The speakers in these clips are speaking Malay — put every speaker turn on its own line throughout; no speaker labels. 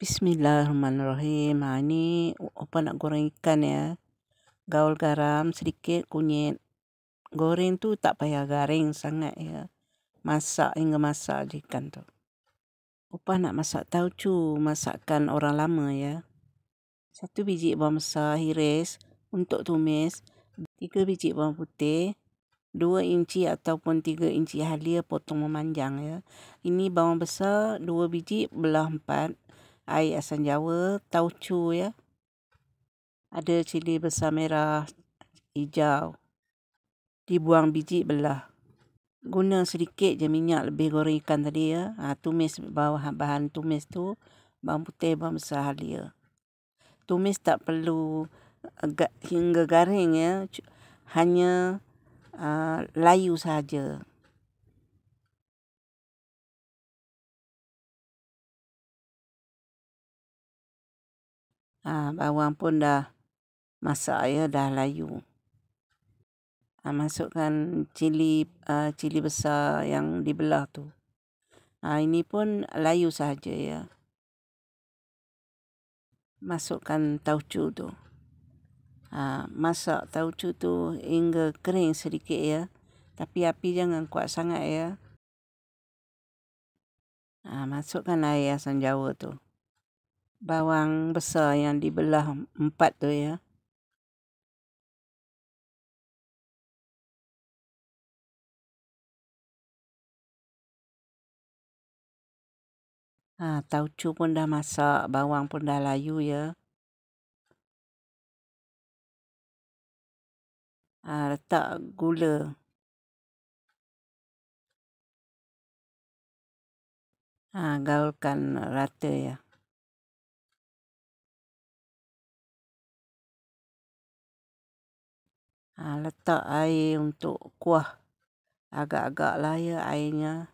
Bismillahirrahmanirrahim. Ini opa nak goreng ikan ya. Gaul garam sedikit, kunyit. Goreng tu tak payah garing sangat ya. Masak hingga masak je ikan tu. Opa nak masak tauco, masakan orang lama ya. 1 biji bawang besar hiris untuk tumis. 3 biji bawang putih. 2 inci ataupun 3 inci halia potong memanjang ya. Ini bawang besar 2 biji belah 4. Air asam jawa, tauco ya. Ada cili besar merah hijau. Dibuang biji belah. Guna sedikit je minyak lebih goreng ikan tadi ya. Tumis bahan tumis tu bawang putih, bawang besar halia. Tumis tak perlu hingga garing ya. Hanya layu saja. Bawang pun dah masak ya, dah layu. Masukkan cili besar yang dibelah tu. Ini pun layu saja ya. Masukkan tauco tu. Masak tauco tu hingga kering sedikit ya. Tapi api jangan kuat sangat ya. Masukkan air asam jawa tu. Bawang besar yang dibelah 4 tu ya. Tauco pun dah masak, bawang pun dah layu ya. Letak gula. Gaulkan rata ya. Letak air untuk kuah. Agak-agak lah ya airnya.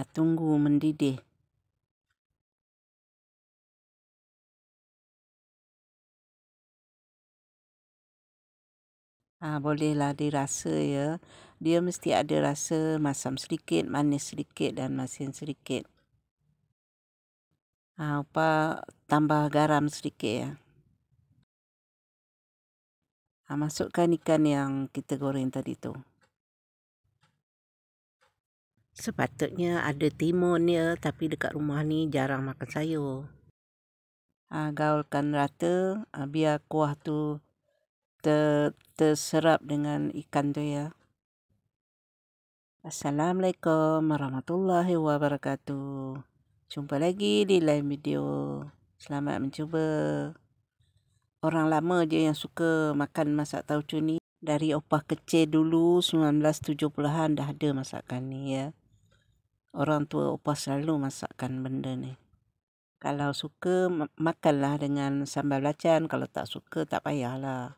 Tunggu mendidih. Bolehlah dirasa ya. Dia mesti ada rasa masam sedikit, manis sedikit dan masin sedikit. Opa tambah garam sedikit ya. Masukkan ikan yang kita goreng tadi tu. Sepatutnya ada timun ya, tapi dekat rumah ni jarang makan sayur. Gaulkan rata, biar kuah tu terserap dengan ikan tu ya. Assalamualaikum warahmatullahi wabarakatuh. Jumpa lagi di lain video. Selamat mencuba. Orang lama je yang suka makan masak tauco ni. Dari opa kecil dulu 1970-an dah ada masakan ni ya. Orang tua opa selalu masakkan benda ni. Kalau suka makanlah dengan sambal belacan. Kalau tak suka tak payahlah.